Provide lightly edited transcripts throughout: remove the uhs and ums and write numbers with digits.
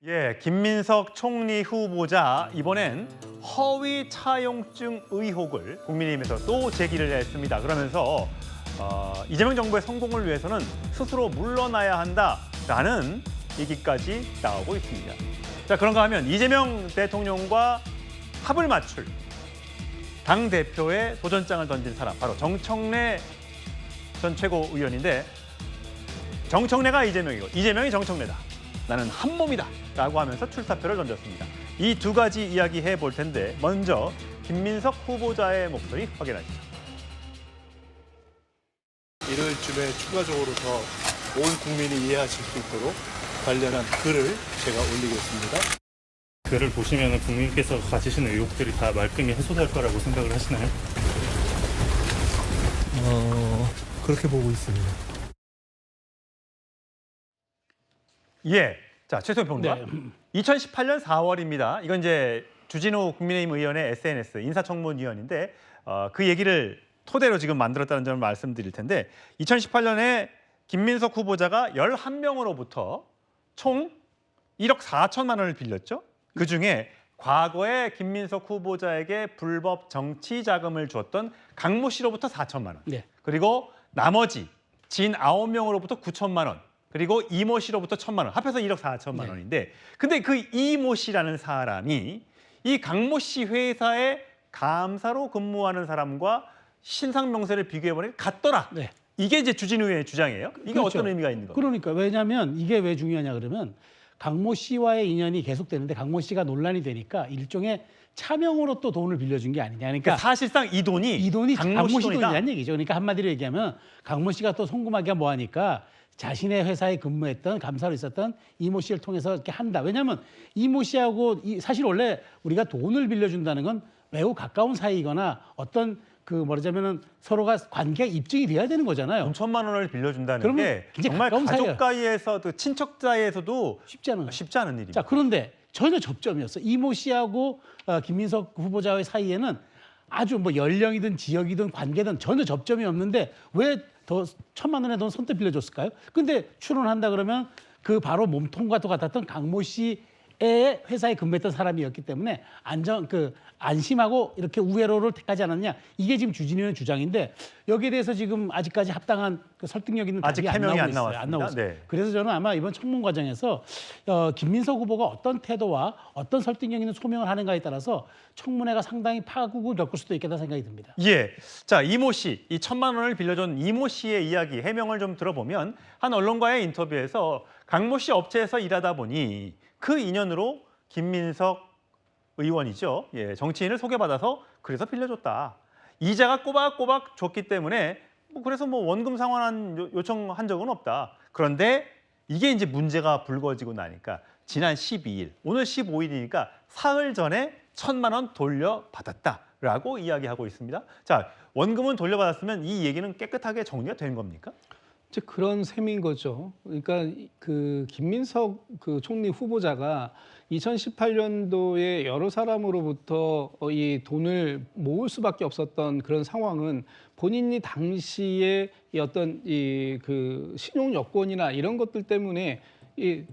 예, 김민석 총리 후보자 이번엔 허위 차용증 의혹을 국민의힘에서 또 제기를 했습니다. 그러면서 이재명 정부의 성공을 위해서는 스스로 물러나야 한다라는 얘기까지 나오고 있습니다. 자, 그런가 하면 이재명 대통령과 합을 맞출 당대표의 도전장을 던진 사람, 바로 정청래 전 최고위원인데, 정청래가 이재명이고 이재명이 정청래다. 나는 한 몸이다 라고 하면서 출사표를 던졌습니다. 이 두 가지 이야기 해볼 텐데 먼저 김민석 후보자의 목소리 확인하시죠. 일요일쯤에 추가적으로 더 온 국민이 이해하실 수 있도록 관련한 글을 제가 올리겠습니다. 글을 보시면 국민께서 가지신 의혹들이 다 말끔히 해소될 거라고 생각을 하시나요? 그렇게 보고 있습니다. 예, 자 최소영 평론가. 2018년 4월입니다. 이건 이제 주진우 국민의힘 의원의 SNS 인사청문위원인데 그 얘기를 토대로 지금 만들었다는 점을 말씀드릴 텐데, 2018년에 김민석 후보자가 11명으로부터 총 1억 4천만 원을 빌렸죠. 그중에 과거에 김민석 후보자에게 불법 정치 자금을 주었던 강모 씨로부터 4천만 원, 네. 그리고 나머지 진 9명으로부터 9천만 원, 그리고 이모 씨로부터 1천만 원, 합해서 1억 4천만 원인데, 근데 그 이모 씨라는 사람이 이 강모 씨 회사의 감사로 근무하는 사람과 신상 명세를 비교해보니까 같더라. 네. 이게 이제 주진우 의원의 주장이에요. 이게 그렇죠. 어떤 의미가 있는 겁니까? 그러니까 왜냐하면 이게 왜 중요하냐 그러면 강모 씨와의 인연이 계속되는데 강모 씨가 논란이 되니까 일종의 차명으로 또 돈을 빌려준 게 아니냐. 그러니까 사실상 이 돈이 강모 씨 돈이다. 돈이라는 얘기죠. 그러니까 한마디로 얘기하면 강모 씨가 또 송금하기가 뭐하니까 자신의 회사에 근무했던 감사로 있었던 이모 씨를 통해서 이렇게 한다. 왜냐하면 이모 씨하고 사실 원래 우리가 돈을 빌려준다는 건 매우 가까운 사이거나 어떤 그 말하자면은 서로가 관계가 입증이 돼야 되는 거잖아요. 5천만 원을 빌려준다는 그러면 게 굉장히 정말 가까운 가족 사이예요. 사이에서도 친척 사이에서도 쉽지 않은 일입니다. 자, 그런데 전혀 접점이었어. 이모 씨하고 김민석 후보자의 사이에는 아주 뭐 연령이든 지역이든 관계든 전혀 접점이 없는데 왜 더 1천만 원의 돈 선뜻 빌려줬을까요? 근데 출연한다 그러면 그 바로 몸통과 똑같았던 강모 씨의 회사에 근무했던 사람이었기 때문에 안심하고 이렇게 우회로를 택하지 않았냐. 이게 지금 주진우 의원 주장인데 여기에 대해서 지금 아직까지 합당한 그 설득력 있는 아직 답이 해명이 안 안 나오고 있어요. 나왔습니다. 네. 그래서 저는 아마 이번 청문 과정에서 김민석 후보가 어떤 태도와 어떤 설득력 있는 소명을 하는가에 따라서 청문회가 상당히 파국을 겪을 수도 있겠다 생각이 듭니다. 예, 자 이모 씨, 이 1천만 원을 빌려준 이모 씨의 이야기, 해명을 좀 들어보면 한 언론과의 인터뷰에서 강모 씨 업체에서 일하다 보니 그 인연으로 김민석 의원이죠. 예, 정치인을 소개받아서 그래서 빌려줬다. 이자가 꼬박꼬박 줬기 때문에 그래서 원금 상환한 요청한 적은 없다. 그런데 이게 이제 문제가 불거지고 나니까 지난 12일, 오늘 15일이니까 사흘 전에 1천만 원 돌려받았다라고 이야기하고 있습니다. 자, 원금은 돌려받았으면 이 얘기는 깨끗하게 정리가 된 겁니까? 이제 그런 셈인 거죠. 그러니까 그 김민석 그 총리 후보자가 2018년도에 여러 사람으로부터 이 돈을 모을 수밖에 없었던 그런 상황은 본인이 당시에 이 어떤 이 그 신용 여건이나 이런 것들 때문에 이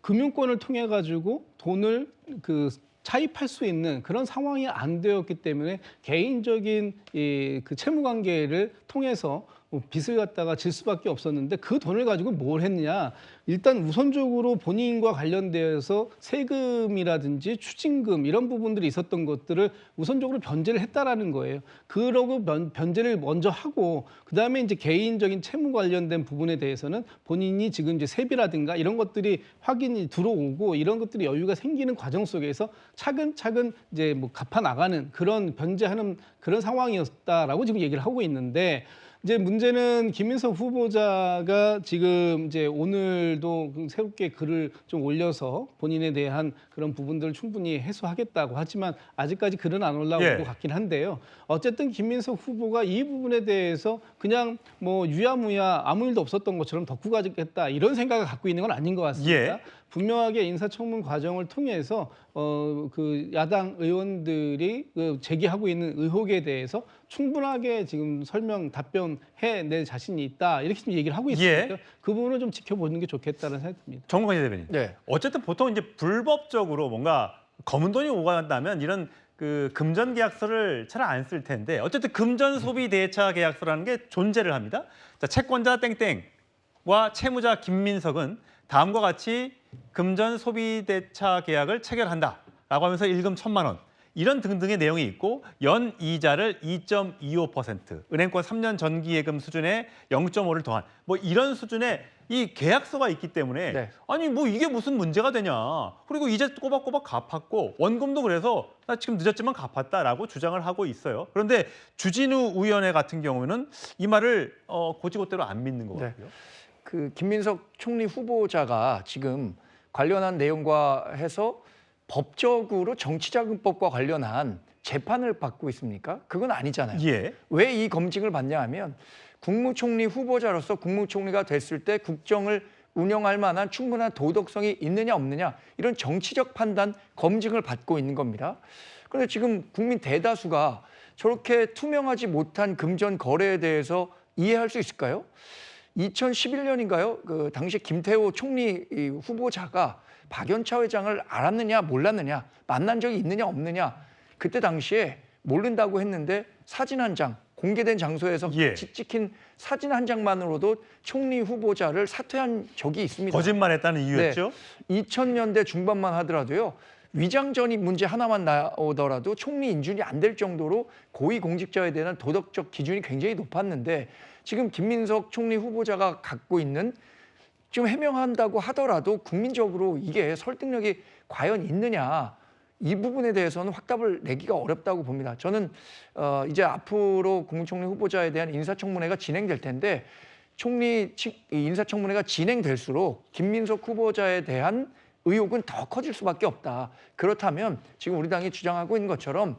금융권을 통해 가지고 돈을 그 차입할 수 있는 그런 상황이 안 되었기 때문에 개인적인 그 채무 관계를 통해서 빚을 갖다가 질 수밖에 없었는데 그 돈을 가지고 뭘 했느냐. 일단 우선적으로 본인과 관련되어서 세금이라든지 추징금 이런 부분들이 있었던 것들을 우선적으로 변제를 했다라는 거예요. 그러고 변제를 먼저 하고 그다음에 이제 개인적인 채무 관련된 부분에 대해서는 본인이 지금 이제 세비라든가 이런 것들이 확인이 들어오고 이런 것들이 여유가 생기는 과정 속에서 차근차근 이제 뭐 갚아 나가는 그런 변제하는 그런 상황이었다라고 지금 얘기를 하고 있는데, 이제 문제는 김민석 후보자가 지금 이제 오늘도 새롭게 글을 좀 올려서 본인에 대한 그런 부분들을 충분히 해소하겠다고 하지만 아직까지 글은 안 올라오고 같긴 한데요. 어쨌든 김민석 후보가 이 부분에 대해서 그냥 뭐 유야무야 아무 일도 없었던 것처럼 덮고 가겠다 이런 생각을 갖고 있는 건 아닌 것 같습니다. 분명하게 인사청문 과정을 통해서 그 야당 의원들이 그 제기하고 있는 의혹에 대해서 충분하게 지금 설명 답변해 낼 자신이 있다 이렇게 좀 얘기를 하고 있으니까 그 부분을 좀 지켜보는 게 좋겠다는 생각이 듭니다. 정건희 대변인. 네. 어쨌든 보통 이제 불법적으로 뭔가 검은 돈이 오간다면 이런 그 금전 계약서를 잘 안 쓸 텐데 어쨌든 금전 소비 대차 계약서라는 게 존재를 합니다. 자, 채권자 땡땡과 채무자 김민석은 다음과 같이 금전 소비 대차 계약을 체결한다라고 하면서 일금 1,000만 원 이런 등등의 내용이 있고 연 이자를 2.25%, 은행권 3년 전기예금 수준의 0.5를 더한 뭐 이런 수준의 이 계약서가 있기 때문에 네. 아니 뭐 이게 무슨 문제가 되냐. 그리고 이제 꼬박꼬박 갚았고 원금도 그래서 나 지금 늦었지만 갚았다라고 주장을 하고 있어요. 그런데 주진우 의원회 같은 경우는 이 말을 곧이곧대로 안 믿는 것 네. 같고요. 그 김민석 총리 후보자가 지금 관련한 내용과 해서 법적으로 정치자금법과 관련한 재판을 받고 있습니까? 그건 아니잖아요. 예. 왜 이 검증을 받냐 하면 국무총리 후보자로서 국무총리가 됐을 때 국정을 운영할 만한 충분한 도덕성이 있느냐 없느냐 이런 정치적 판단 검증을 받고 있는 겁니다. 그런데 지금 국민 대다수가 저렇게 투명하지 못한 금전 거래에 대해서 이해할 수 있을까요? 2011년인가요? 그 당시 김태호 총리 후보자가 박연차 회장을 알았느냐 몰랐느냐 만난 적이 있느냐 없느냐 그때 당시에 모른다고 했는데 사진 한 장 공개된 장소에서 예. 찍힌 사진 한 장만으로도 총리 후보자를 사퇴한 적이 있습니다. 거짓말했다는 이유였죠. 2000년대 중반만 하더라도요. 위장전입 문제 하나만 나오더라도 총리 인준이 안 될 정도로 고위공직자에 대한 도덕적 기준이 굉장히 높았는데 지금 김민석 총리 후보자가 갖고 있는 지금 해명한다고 하더라도 국민적으로 이게 설득력이 과연 있느냐 이 부분에 대해서는 확답을 내기가 어렵다고 봅니다. 저는 이제 앞으로 국무총리 후보자에 대한 인사청문회가 진행될 텐데 총리 인사청문회가 진행될수록 김민석 후보자에 대한 의혹은 더 커질 수밖에 없다. 그렇다면 지금 우리 당이 주장하고 있는 것처럼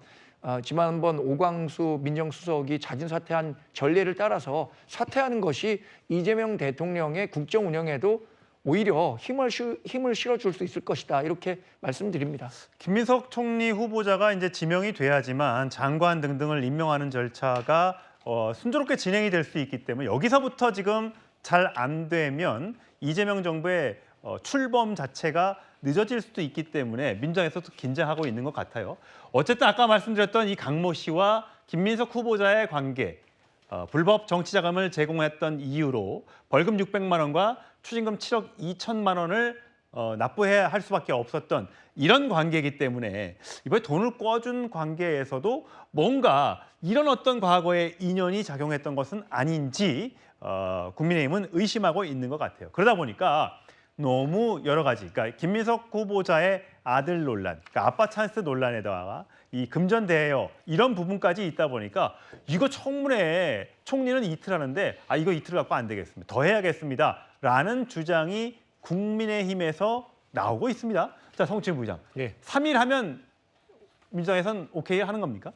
지난번 오광수 민정수석이 자진 사퇴한 전례를 따라서 사퇴하는 것이 이재명 대통령의 국정 운영에도 오히려 힘을 실어줄 수 있을 것이다. 이렇게 말씀드립니다. 김민석 총리 후보자가 이제 지명이 돼야지만 장관 등등을 임명하는 절차가 순조롭게 진행이 될 수 있기 때문에 여기서부터 지금 잘 안 되면 이재명 정부의 출범 자체가 늦어질 수도 있기 때문에 민주당에서도 긴장하고 있는 것 같아요. 어쨌든 아까 말씀드렸던 이 강모 씨와 김민석 후보자의 관계, 불법 정치자금을 제공했던 이유로 벌금 600만 원과 추징금 7억 2천만 원을 납부해야 할 수밖에 없었던 이런 관계이기 때문에 이번에 돈을 꿔준 관계에서도 뭔가 이런 어떤 과거의 인연이 작용했던 것은 아닌지 국민의힘은 의심하고 있는 것 같아요. 그러다 보니까 너무 여러 가지, 그러니까 김민석 후보자의 아들 논란, 그러니까 아빠 찬스 논란에다가 이 금전 대여 이런 부분까지 있다 보니까 이거 청문회 총리는 이틀 하는데 이거 이틀 갖고 안 되겠습니다. 더 해야겠습니다.라는 주장이 국민의힘에서 나오고 있습니다. 자, 성추행 부의장, 예. 3일 하면 민주당에서는 오케이 하는 겁니까?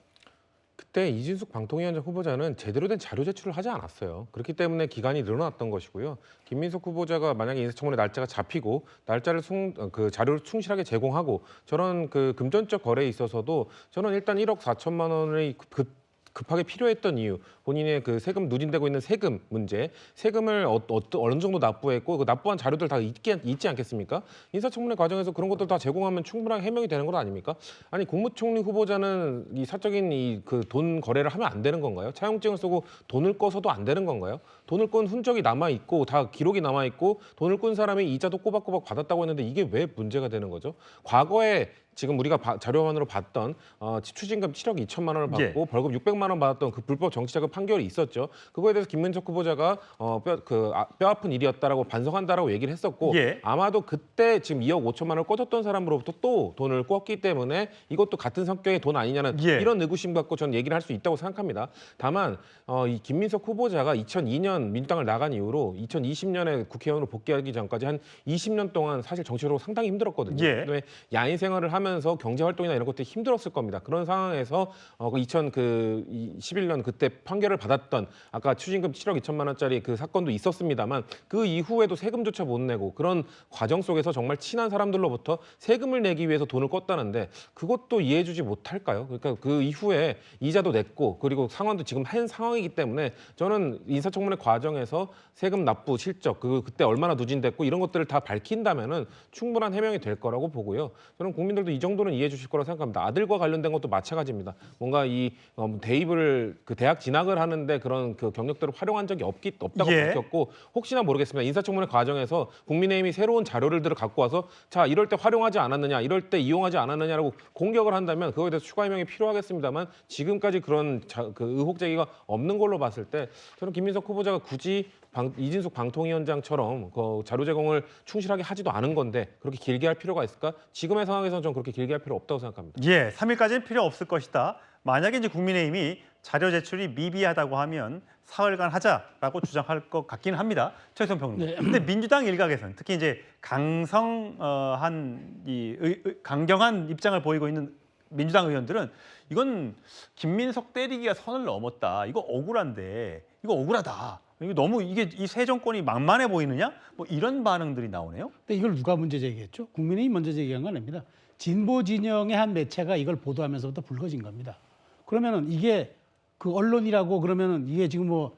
그때 이진숙 방통위원장 후보자는 제대로 된 자료 제출을 하지 않았어요. 그렇기 때문에 기간이 늘어났던 것이고요. 김민석 후보자가 만약에 인사청문회 날짜가 잡히고 날짜를 그 자료를 충실하게 제공하고 저런 그 금전적 거래에 있어서도 저는 일단 1억 4천만 원의 급하게 필요했던 이유, 본인의 그 세금 누진되고 있는 세금 문제, 세금을 어느 정도 납부했고 그 납부한 자료들 다 있지 않겠습니까? 인사청문회 과정에서 그런 것들 다 제공하면 충분하게 해명이 되는 것 아닙니까? 아니 국무총리 후보자는 이 사적인 이 그 돈 거래를 하면 안 되는 건가요? 차용증을 쓰고 돈을 꺼서도 안 되는 건가요? 돈을 꾼 흔적이 남아 있고 다 기록이 남아 있고 돈을 꾼 사람이 이자도 꼬박꼬박 받았다고 했는데 이게 왜 문제가 되는 거죠? 과거에 지금 우리가 자료만으로 봤던 추징금 7억 2천만 원을 받고 벌금 600만 원 받았던 그 불법 정치자금 판결이 있었죠. 그거에 대해서 김민석 후보자가 뼈 아픈 일이었다라고 반성한다라고 얘기를 했었고 아마도 그때 지금 2억 5천만 원을 꿔줬던 사람으로부터 또 돈을 꿨기 때문에 이것도 같은 성격의 돈 아니냐는 이런 의구심 갖고 저는 얘기를 할 수 있다고 생각합니다. 다만 이 김민석 후보자가 2002년 민주당을 나간 이후로 2020년에 국회의원으로 복귀하기 전까지 한 20년 동안 사실 정치적으로 상당히 힘들었거든요. 그다음에 야인 생활을 하면 하면서 경제 활동이나 이런 것들이 힘들었을 겁니다. 그런 상황에서 2011년 그때 판결을 받았던 아까 추징금 7억 2천만 원짜리 그 사건도 있었습니다만 그 이후에도 세금조차 못 내고 그런 과정 속에서 정말 친한 사람들로부터 세금을 내기 위해서 돈을 껐다는데 그것도 이해해주지 못할까요? 그러니까 그 이후에 이자도 냈고 그리고 상환도 지금 한 상황이기 때문에 저는 인사청문회 과정에서 세금 납부 실적 그때 얼마나 누진됐고 이런 것들을 다 밝힌다면은 충분한 해명이 될 거라고 보고요. 저는 국민들도 이 정도는 이해해 주실 거라고 생각합니다. 아들과 관련된 것도 마찬가지입니다. 뭔가 이 대입을 그 대학 진학을 하는데 그런 그 경력들을 활용한 적이 없다고 예. 밝혔고 혹시나 모르겠습니다. 인사청문회 과정에서 국민의힘이 새로운 자료를 갖고 와서 자 이럴 때 활용하지 않았느냐, 이럴 때 이용하지 않았느냐라고 공격을 한다면 그거에 대해서 추가 해명이 필요하겠습니다만 지금까지 그런 그 의혹 제기가 없는 걸로 봤을 때 저는 김민석 후보자가 굳이 이진숙 방통위원장처럼 그 자료 제공을 충실하게 하지도 않은 건데 그렇게 길게 할 필요가 있을까? 지금의 상황에서는 좀 그렇게 길게 할 필요 없다고 생각합니다. 예, 3일까지는 필요 없을 것이다. 만약에 이제 국민의힘이 자료 제출이 미비하다고 하면 사흘간 하자라고 주장할 것 같기는 합니다. 최선 평론. 네. 근데 민주당 일각에서는 특히 이제 강경한 입장을 보이고 있는 민주당 의원들은 이건 김민석 때리기가 선을 넘었다. 이거 억울한데, 이거 억울하다. 이거 너무 이게 이 새 정권이 만만해 보이느냐? 뭐 이런 반응들이 나오네요. 근데 이걸 누가 문제 제기했죠? 국민의힘이 먼저 제기한 건 아닙니다. 진보 진영의 한 매체가 이걸 보도하면서부터 불거진 겁니다. 그러면은 이게 그 언론이라고 그러면은 이게 지금 뭐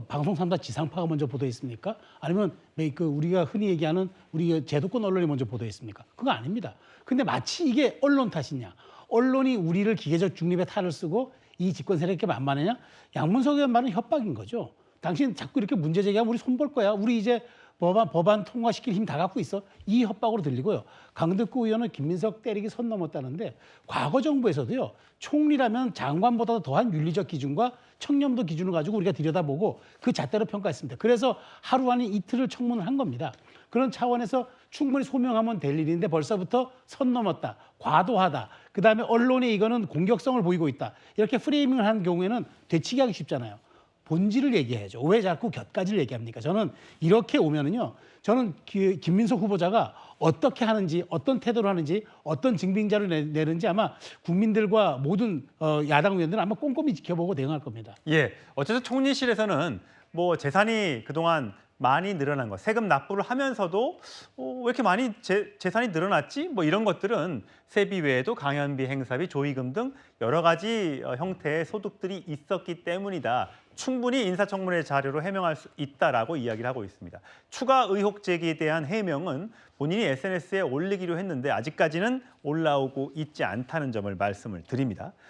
방송 3사 지상파가 먼저 보도했습니까? 아니면 그 우리가 흔히 얘기하는 우리 제도권 언론이 먼저 보도했습니까? 그거 아닙니다. 근데 마치 이게 언론 탓이냐? 언론이 우리를 기계적 중립의 탈을 쓰고 이 집권 세력에게 만만하냐? 양문석 의원 말은 협박인 거죠. 당신 자꾸 이렇게 문제 제기하면 우리 손볼 거야. 우리 이제 법안 통과시킬 힘 다 갖고 있어. 이 협박으로 들리고요. 강덕구 의원은 김민석 때리기 선 넘었다는데 과거 정부에서도요. 총리라면 장관보다 더한 윤리적 기준과 청렴도 기준을 가지고 우리가 들여다보고 그 잣대로 평가했습니다. 그래서 하루 아닌 이틀을 청문을 한 겁니다. 그런 차원에서 충분히 소명하면 될 일인데 벌써부터 선 넘었다. 과도하다. 그다음에 언론이 이거는 공격성을 보이고 있다. 이렇게 프레이밍을 한 경우에는 되치기하기 쉽잖아요. 본질을 얘기해야죠. 왜 자꾸 곁가지를 얘기합니까? 저는 이렇게 오면은요. 저는 김민석 후보자가 어떻게 하는지, 어떤 태도를 하는지, 어떤 증빙자를 내는지 아마 국민들과 모든 야당 의원들은 아마 꼼꼼히 지켜보고 대응할 겁니다. 예, 어쨌든 총리실에서는 뭐 재산이 그동안 많이 늘어난 것, 세금 납부를 하면서도 왜 이렇게 많이 재산이 늘어났지? 뭐 이런 것들은 세비 외에도 강연비, 행사비, 조의금 등 여러 가지 형태의 소득들이 있었기 때문이다. 충분히 인사청문회 자료로 해명할 수 있다라고 이야기를 하고 있습니다. 추가 의혹 제기에 대한 해명은 본인이 SNS에 올리기로 했는데 아직까지는 올라오고 있지 않다는 점을 말씀을 드립니다.